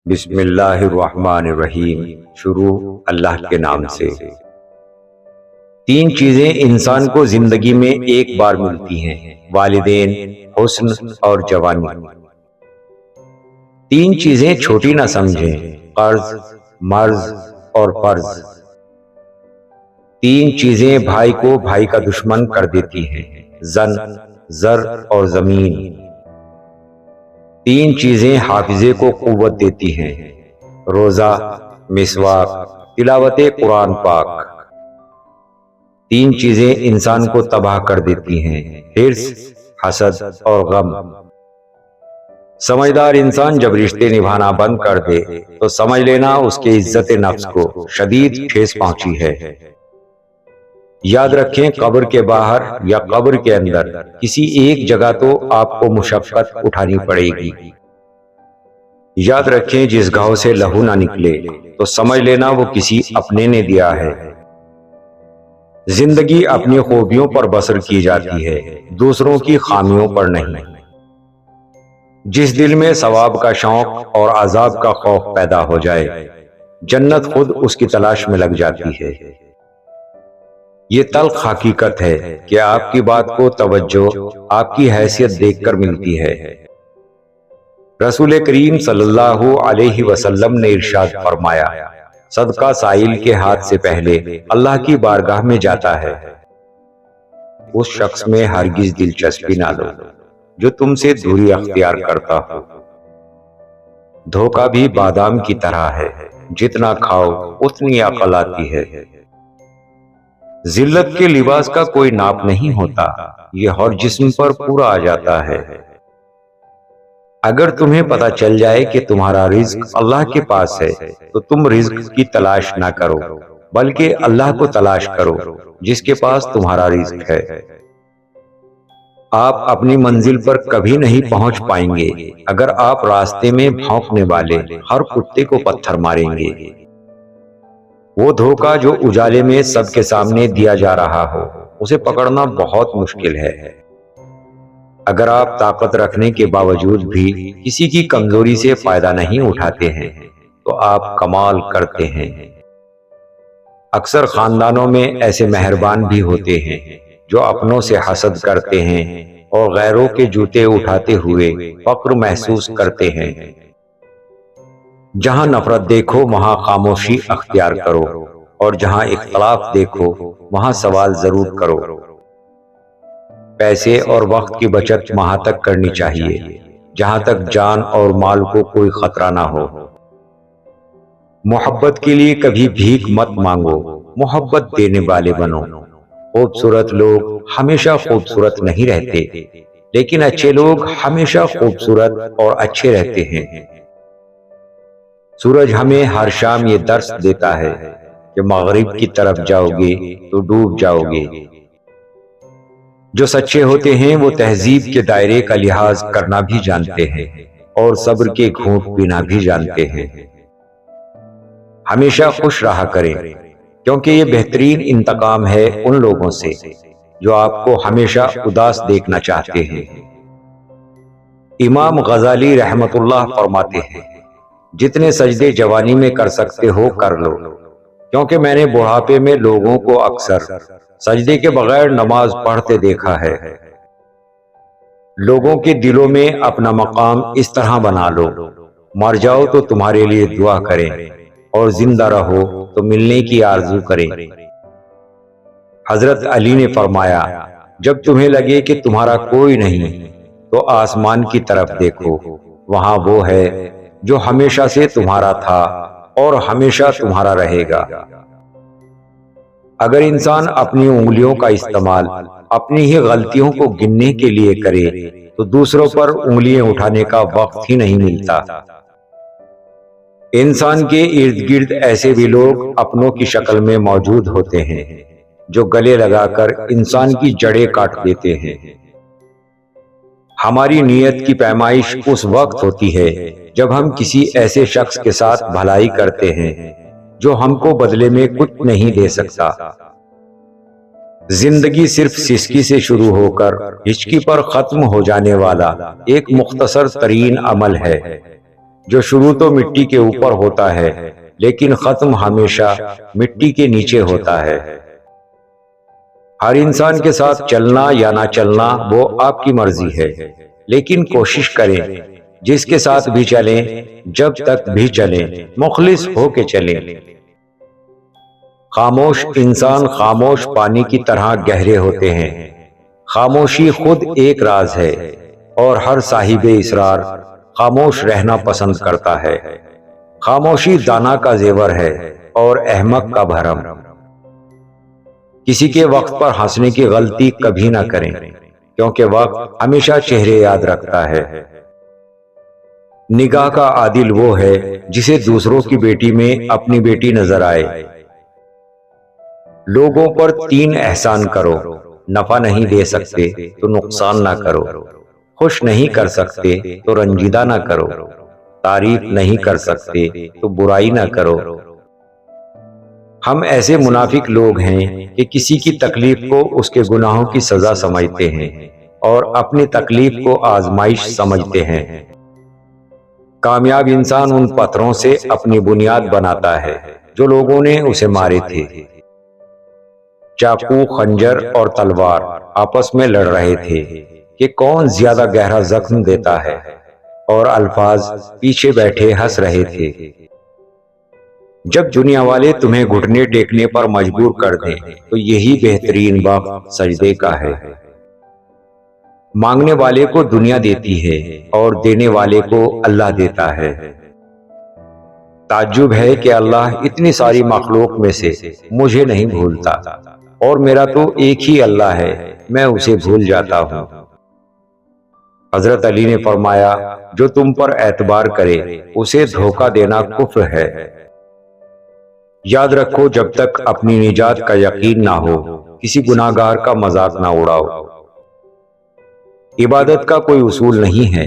بسم اللہ الرحمن الرحیم۔ شروع اللہ کے نام سے۔ تین چیزیں انسان کو زندگی میں ایک بار ملتی ہیں: والدین، حسن اور جوانی۔ تین چیزیں چھوٹی نہ سمجھیں: قرض، مرض اور فرض۔ تین چیزیں بھائی کو بھائی کا دشمن کر دیتی ہیں: زن، زر اور زمین۔ تین چیزیں حافظے کو قوت دیتی ہیں: روزہ، مسواک، تلاوت قرآن پاک۔ تین چیزیں انسان کو تباہ کر دیتی ہیں: حرص، حسد اور غم۔ سمجھدار انسان جب رشتے نبھانا بند کر دے تو سمجھ لینا اس کے عزت نفس کو شدید ٹھیس پہنچی ہے۔ یاد رکھیں، قبر کے باہر یا قبر کے اندر کسی ایک جگہ تو آپ کو مشقت اٹھانی پڑے گی۔ یاد رکھیں، جس گھاؤ سے لہو نہ نکلے تو سمجھ لینا وہ کسی اپنے نے دیا ہے۔ زندگی اپنی خوبیوں پر بسر کی جاتی ہے، دوسروں کی خامیوں پر نہیں۔ جس دل میں ثواب کا شوق اور عذاب کا خوف پیدا ہو جائے، جنت خود اس کی تلاش میں لگ جاتی ہے۔ یہ تلخ حقیقت ہے کہ آپ کی بات کو توجہ آپ کی حیثیت دیکھ کر ملتی ہے۔ رسول کریم صلی اللہ علیہ وسلم نے ارشاد فرمایا، صدقہ سائل کے ہاتھ سے پہلے اللہ کی بارگاہ میں جاتا ہے۔ اس شخص میں ہرگز دلچسپی نہ لو جو تم سے دوری اختیار کرتا ہو۔ دھوکہ بھی بادام کی طرح ہے، جتنا کھاؤ اتنی عقل آتی ہے۔ ذلت کے لباس کا کوئی ناپ نہیں ہوتا، یہ ہر جسم پر پورا آ جاتا ہے۔ اگر تمہیں پتہ چل جائے کہ تمہارا رزق اللہ کے پاس ہے تو تم رزق کی تلاش نہ کرو بلکہ اللہ کو تلاش کرو جس کے پاس تمہارا رزق ہے۔ آپ اپنی منزل پر کبھی نہیں پہنچ پائیں گے اگر آپ راستے میں بھونکنے والے ہر کتے کو پتھر ماریں گے۔ وہ دھوکہ جو اجالے میں سب کے سامنے دیا جا رہا ہو، اسے پکڑنا بہت مشکل ہے۔ اگر آپ طاقت رکھنے کے باوجود بھی کسی کی کمزوری سے فائدہ نہیں اٹھاتے ہیں تو آپ کمال کرتے ہیں۔ اکثر خاندانوں میں ایسے مہربان بھی ہوتے ہیں جو اپنوں سے حسد کرتے ہیں اور غیروں کے جوتے اٹھاتے ہوئے فخر محسوس کرتے ہیں۔ جہاں نفرت دیکھو وہاں خاموشی اختیار کرو، اور جہاں اختلاف دیکھو وہاں سوال ضرور کرو۔ پیسے اور وقت کی بچت وہاں تک کرنی چاہیے جہاں تک جان اور مال کو کوئی خطرہ نہ ہو۔ محبت کے لیے کبھی بھیک مت مانگو، محبت دینے والے بنو۔ خوبصورت لوگ ہمیشہ خوبصورت نہیں رہتے، لیکن اچھے لوگ ہمیشہ خوبصورت اور اچھے رہتے ہیں۔ سورج ہمیں ہر شام یہ درس دیتا ہے کہ مغرب کی طرف جاؤ گے تو ڈوب جاؤ گے۔ جو سچے ہوتے ہیں وہ تہذیب کے دائرے کا لحاظ کرنا بھی جانتے ہیں اور صبر کے گھونٹ پینا بھی جانتے ہیں۔ ہمیشہ خوش رہا کریں، کیونکہ یہ بہترین انتقام ہے ان لوگوں سے جو آپ کو ہمیشہ اداس دیکھنا چاہتے ہیں۔ امام غزالی رحمت اللہ فرماتے ہیں، جتنے سجدے جوانی میں کر سکتے ہو کر لو، کیونکہ میں نے بڑھاپے میں لوگوں کو اکثر سجدے کے بغیر نماز پڑھتے دیکھا ہے۔ لوگوں کے دلوں میں اپنا مقام اس طرح بنا لو، مر جاؤ تو تمہارے لیے دعا کریں اور زندہ رہو تو ملنے کی آرزو کریں۔ حضرت علی نے فرمایا، جب تمہیں لگے کہ تمہارا کوئی نہیں تو آسمان کی طرف دیکھو، وہاں وہ ہے جو ہمیشہ سے تمہارا تھا اور ہمیشہ تمہارا رہے گا۔ اگر انسان اپنی انگلیوں کا استعمال اپنی ہی غلطیوں کو گننے کے لیے کرے تو دوسروں پر انگلیاں اٹھانے کا وقت ہی نہیں ملتا۔ انسان کے ارد گرد ایسے بھی لوگ اپنوں کی شکل میں موجود ہوتے ہیں جو گلے لگا کر انسان کی جڑیں کاٹ دیتے ہیں۔ ہماری نیت کی پیمائش اس وقت ہوتی ہے جب ہم کسی ایسے شخص کے ساتھ بھلائی کرتے ہیں جو ہم کو بدلے میں کچھ نہیں دے سکتا۔ زندگی صرف سسکی سے شروع ہو کر ہچکی پر ختم ہو جانے والا ایک مختصر ترین عمل ہے جو شروع تو مٹی کے اوپر ہوتا ہے لیکن ختم ہمیشہ مٹی کے نیچے ہوتا ہے۔ ہر انسان کے ساتھ چلنا یا نہ چلنا وہ آپ کی مرضی ہے، لیکن کوشش کریں جس کے ساتھ بھی چلیں جب تک بھی چلیں مخلص ہو کے چلیں۔ خاموش انسان خاموش پانی کی طرح گہرے ہوتے ہیں۔ خاموشی خود ایک راز ہے اور ہر صاحب اسرار خاموش رہنا پسند کرتا ہے۔ خاموشی دانا کا زیور ہے اور احمق کا بھرم۔ کسی کے وقت پر ہنسنے کی غلطی کبھی نہ کریں، کیونکہ وقت ہمیشہ چہرے یاد رکھتا ہے۔ نگاہ کا عادل وہ ہے جسے دوسروں کی بیٹی میں اپنی بیٹی نظر آئے۔ لوگوں پر 3 احسان کرو، نفع نہیں دے سکتے تو نقصان نہ کرو، خوش نہیں کر سکتے تو رنجیدہ نہ کرو، تعریف نہیں کر سکتے تو برائی نہ کرو۔ ہم ایسے منافق لوگ ہیں کہ کسی کی تکلیف کو اس کے گناہوں کی سزا سمجھتے ہیں اور اپنی تکلیف کو آزمائش سمجھتے ہیں۔ کامیاب انسان ان پتھروں سے اپنی بنیاد بناتا ہے جو لوگوں نے اسے مارے تھے۔ چاقو، خنجر اور تلوار آپس میں لڑ رہے تھے کہ کون زیادہ گہرا زخم دیتا ہے، اور الفاظ پیچھے بیٹھے ہنس رہے تھے۔ جب دنیا والے تمہیں گھٹنے ٹیکنے پر مجبور کر دیں تو یہی بہترین وقت سجدے کا ہے۔ مانگنے والے کو دنیا دیتی ہے اور دینے والے کو اللہ دیتا ہے۔ تعجب ہے کہ اللہ اتنی ساری مخلوق میں سے مجھے نہیں بھولتا، اور میرا تو ایک ہی اللہ ہے، میں اسے بھول جاتا ہوں۔ حضرت علی نے فرمایا، جو تم پر اعتبار کرے اسے دھوکہ دینا کفر ہے۔ یاد رکھو، جب تک اپنی نجات کا یقین نہ ہو کسی گناہگار کا مذاق نہ اڑاؤ۔ عبادت کا کوئی اصول نہیں ہے،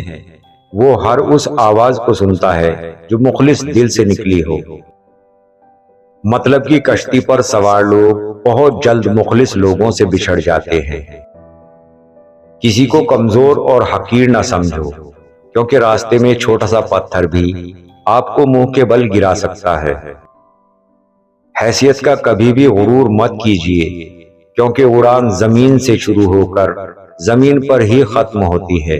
وہ ہر اس آواز کو سنتا ہے جو مخلص دل سے نکلی ہو۔ مطلب کی کشتی پر سوار لوگ بہت جلد مخلص لوگوں سے بچھڑ جاتے ہیں۔ کسی کو کمزور اور حقیر نہ سمجھو، کیونکہ راستے میں چھوٹا سا پتھر بھی آپ کو منہ کے بل گرا سکتا ہے۔ حیثیت کا کبھی بھی غرور مت کیجیے، کیونکہ اڑان زمین سے شروع ہو کر زمین پر ہی ختم ہوتی ہے۔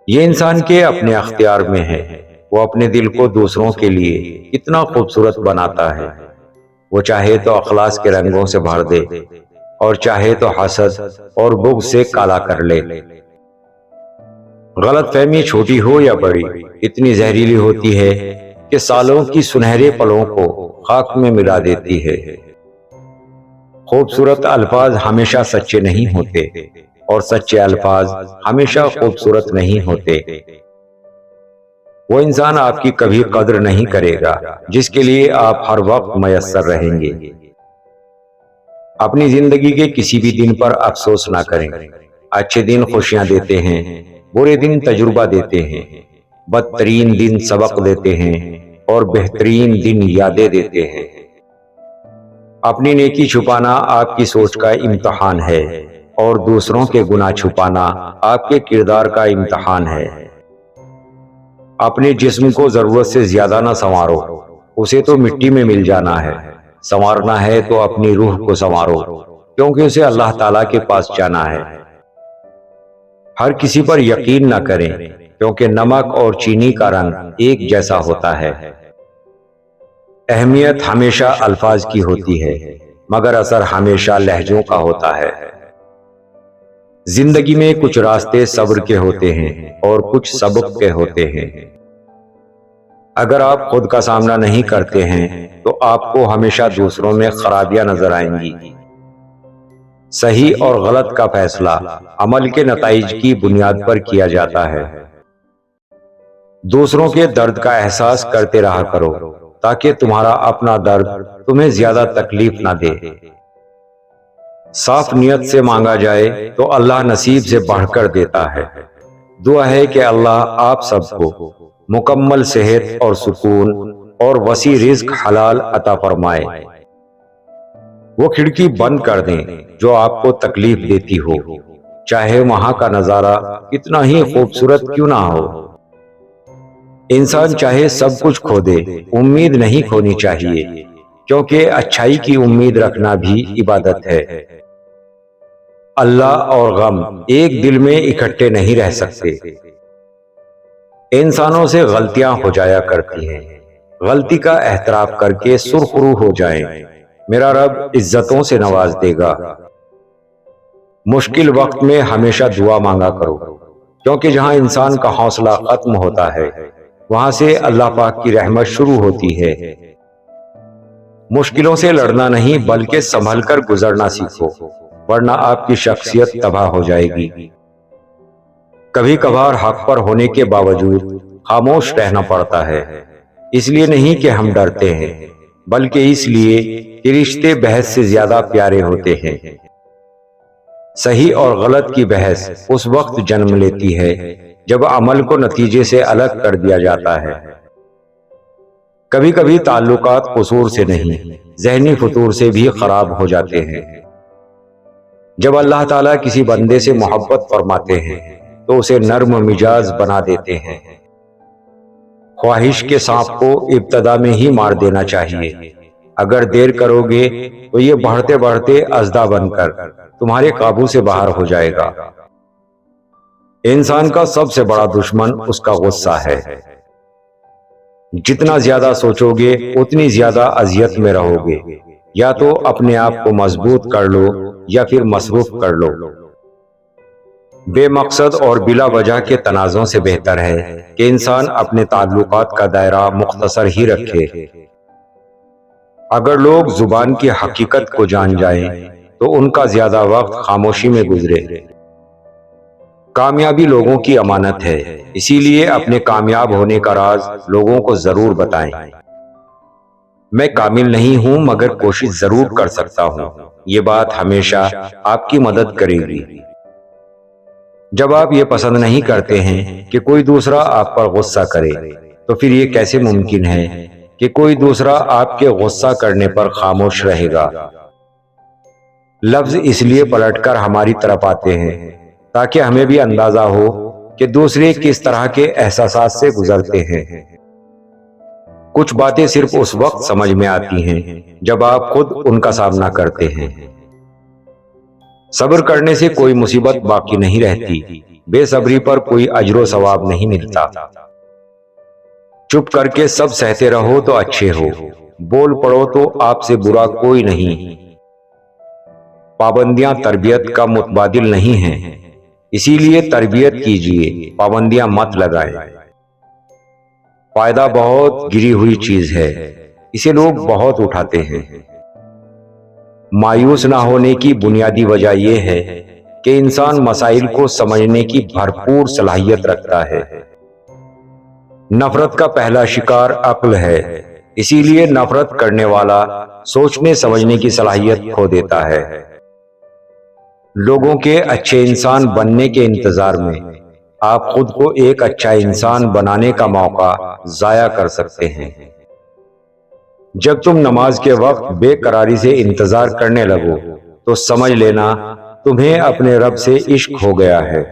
یہ انسان کے اپنے اختیار میں ہے، وہ اپنے دل کو دوسروں کے لیے اتنا خوبصورت بناتا ہے۔ وہ چاہے تو اخلاص کے رنگوں سے بھر دے اور چاہے تو حسد اور بغض سے کالا کر لے۔ غلط فہمی چھوٹی ہو یا بڑی اتنی زہریلی ہوتی ہے کہ سالوں کی سنہرے پلوں کو خاک میں ملا دیتی ہے۔ خوبصورت الفاظ ہمیشہ سچے نہیں ہوتے، اور سچے الفاظ ہمیشہ خوبصورت نہیں ہوتے۔ وہ انسان آپ کی کبھی قدر نہیں کرے گا جس کے لیے آپ ہر وقت میسر رہیں گے۔ اپنی زندگی کے کسی بھی دن پر افسوس نہ کریں۔ اچھے دن خوشیاں دیتے ہیں، برے دن تجربہ دیتے ہیں، بدترین دن سبق دیتے ہیں اور بہترین دن یادیں دیتے ہیں۔ اپنی نیکی چھپانا آپ کی سوچ کا امتحان ہے، اور دوسروں کے گناہ چھپانا آپ کے کردار کا امتحان ہے۔ اپنے جسم کو ضرورت سے زیادہ نہ سنوارو، اسے تو مٹی میں مل جانا ہے۔ سنوارنا ہے تو اپنی روح کو سنوارو، کیونکہ اسے اللہ تعالیٰ کے پاس جانا ہے۔ ہر کسی پر یقین نہ کریں، کیونکہ نمک اور چینی کا رنگ ایک جیسا ہوتا ہے۔ اہمیت ہمیشہ الفاظ کی ہوتی ہے، مگر اثر ہمیشہ لہجوں کا ہوتا ہے۔ زندگی میں کچھ راستے صبر کے ہوتے ہیں اور کچھ سبق کے ہوتے ہیں۔ اگر آپ خود کا سامنا نہیں کرتے ہیں تو آپ کو ہمیشہ دوسروں میں خرابیاں نظر آئیں گی۔ صحیح اور غلط کا فیصلہ عمل کے نتائج کی بنیاد پر کیا جاتا ہے۔ دوسروں کے درد کا احساس کرتے رہا کرو، تاکہ تمہارا اپنا درد تمہیں زیادہ تکلیف نہ دے۔ صاف نیت سے مانگا جائے تو اللہ نصیب سے بڑھ کر دیتا ہے۔ دعا ہے کہ اللہ آپ سب کو مکمل صحت اور سکون اور وسیع رزق حلال عطا فرمائے۔ وہ کھڑکی بند کر دیں جو آپ کو تکلیف دیتی ہو، چاہے وہاں کا نظارہ کتنا ہی خوبصورت کیوں نہ ہو۔ انسان چاہے سب کچھ کھو دے، امید نہیں کھونی چاہیے، کیونکہ اچھائی کی امید رکھنا بھی عبادت ہے۔ اللہ اور غم ایک دل میں اکٹھے نہیں رہ سکتے۔ انسانوں سے غلطیاں ہو جایا کرتی ہیں، غلطی کا اعتراف کر کے سرخرو ہو جائیں، میرا رب عزتوں سے نواز دے گا۔ مشکل وقت میں ہمیشہ دعا مانگا کرو، کیونکہ جہاں انسان کا حوصلہ ختم ہوتا ہے وہاں سے اللہ پاک کی رحمت شروع ہوتی ہے۔ مشکلوں سے لڑنا نہیں بلکہ سنبھل کر گزرنا سیکھو، ورنہ آپ کی شخصیت تباہ ہو جائے گی۔ کبھی کبھار حق پر ہونے کے باوجود خاموش رہنا پڑتا ہے، اس لیے نہیں کہ ہم ڈرتے ہیں، بلکہ اس لیے کہ رشتے بحث سے زیادہ پیارے ہوتے ہیں۔ صحیح اور غلط کی بحث اس وقت جنم لیتی ہے جب عمل کو نتیجے سے الگ کر دیا جاتا ہے۔ کبھی کبھی تعلقات قصور سے نہیں، ذہنی فطور سے بھی خراب ہو جاتے ہیں۔ جب اللہ تعالیٰ کسی بندے سے محبت فرماتے ہیں تو اسے نرم مزاج بنا دیتے ہیں۔ خواہش کے سانپ کو ابتدا میں ہی مار دینا چاہیے، اگر دیر کرو گے تو یہ بڑھتے بڑھتے اژدھا بن کر تمہارے قابو سے باہر ہو جائے گا۔ انسان کا سب سے بڑا دشمن اس کا غصہ ہے۔ جتنا زیادہ سوچو گے اتنی زیادہ اذیت میں رہو گے، یا تو اپنے آپ کو مضبوط کر لو یا پھر مصروف کر لو۔ بے مقصد اور بلا وجہ کے تنازعوں سے بہتر ہے کہ انسان اپنے تعلقات کا دائرہ مختصر ہی رکھے۔ اگر لوگ زبان کی حقیقت کو جان جائیں تو ان کا زیادہ وقت خاموشی میں گزرے۔ کامیابی لوگوں کی امانت ہے، اسی لیے اپنے کامیاب ہونے کا راز لوگوں کو ضرور بتائیں۔ میں کامل نہیں ہوں مگر کوشش ضرور کر سکتا ہوں، یہ بات ہمیشہ آپ کی مدد کرے گی۔ جب آپ یہ پسند نہیں کرتے ہیں کہ کوئی دوسرا آپ پر غصہ کرے تو پھر یہ کیسے ممکن ہے کہ کوئی دوسرا آپ کے غصہ کرنے پر خاموش رہے گا؟ لفظ اس لیے پلٹ کر ہماری طرف آتے ہیں تاکہ ہمیں بھی اندازہ ہو کہ دوسرے کس طرح کے احساسات سے گزرتے ہیں۔ کچھ باتیں صرف اس وقت سمجھ میں آتی ہیں جب آپ خود ان کا سامنا کرتے ہیں۔ صبر کرنے سے کوئی مصیبت باقی نہیں رہتی، بے صبری پر کوئی اجر و ثواب نہیں ملتا۔ چپ کر کے سب سہتے رہو تو اچھے ہو، بول پڑو تو آپ سے برا کوئی نہیں۔ پابندیاں تربیت کا متبادل نہیں ہیں، اسی لیے تربیت کیجیے، پابندیاں مت لگائیں۔ فائدہ بہت گری ہوئی چیز ہے، اسے لوگ بہت اٹھاتے ہیں۔ مایوس نہ ہونے کی بنیادی وجہ یہ ہے کہ انسان مسائل کو سمجھنے کی بھرپور صلاحیت رکھتا ہے۔ نفرت کا پہلا شکار عقل ہے، اسی لیے نفرت کرنے والا سوچنے سمجھنے کی صلاحیت کھو دیتا ہے۔ لوگوں کے اچھے انسان بننے کے انتظار میں آپ خود کو ایک اچھا انسان بنانے کا موقع ضائع کر سکتے ہیں۔ جب تم نماز کے وقت بے قراری سے انتظار کرنے لگو تو سمجھ لینا تمہیں اپنے رب سے عشق ہو گیا ہے۔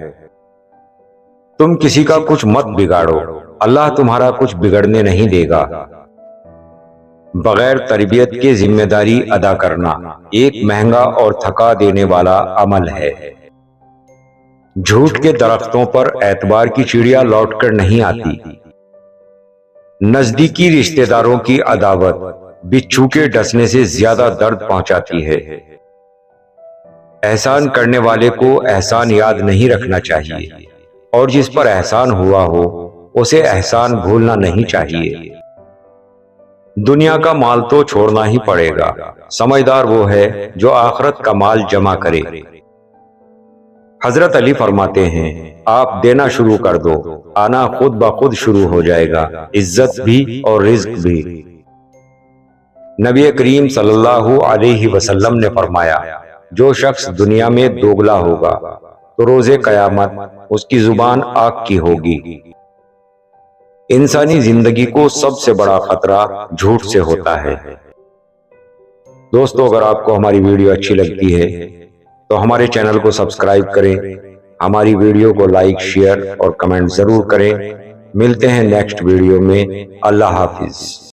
تم کسی کا کچھ مت بگاڑو، اللہ تمہارا کچھ بگڑنے نہیں دے گا۔ بغیر تربیت کے ذمہ داری ادا کرنا ایک مہنگا اور تھکا دینے والا عمل ہے۔ جھوٹ کے درختوں پر اعتبار کی چڑیا لوٹ کر نہیں آتی۔ نزدیکی رشتہ داروں کی عداوت بچھو کے ڈسنے سے زیادہ درد پہنچاتی ہے۔ احسان کرنے والے کو احسان یاد نہیں رکھنا چاہیے، اور جس پر احسان ہوا ہو اسے احسان بھولنا نہیں چاہیے۔ دنیا کا مال تو چھوڑنا ہی پڑے گا، سمجھدار وہ ہے جو آخرت کا مال جمع کرے۔ حضرت علی فرماتے ہیں، آپ دینا شروع کر دو، آنا خود بخود شروع ہو جائے گا، عزت بھی اور رزق بھی۔ نبی کریم صلی اللہ علیہ وسلم نے فرمایا، جو شخص دنیا میں دوگلا ہوگا تو روز قیامت اس کی زبان آگ کی ہوگی۔ انسانی زندگی کو سب سے بڑا خطرہ جھوٹ سے ہوتا ہے۔ دوستو، اگر آپ کو ہماری ویڈیو اچھی لگتی ہے تو ہمارے چینل کو سبسکرائب کریں، ہماری ویڈیو کو لائک، شیئر اور کمنٹ ضرور کریں۔ ملتے ہیں نیکسٹ ویڈیو میں۔ اللہ حافظ۔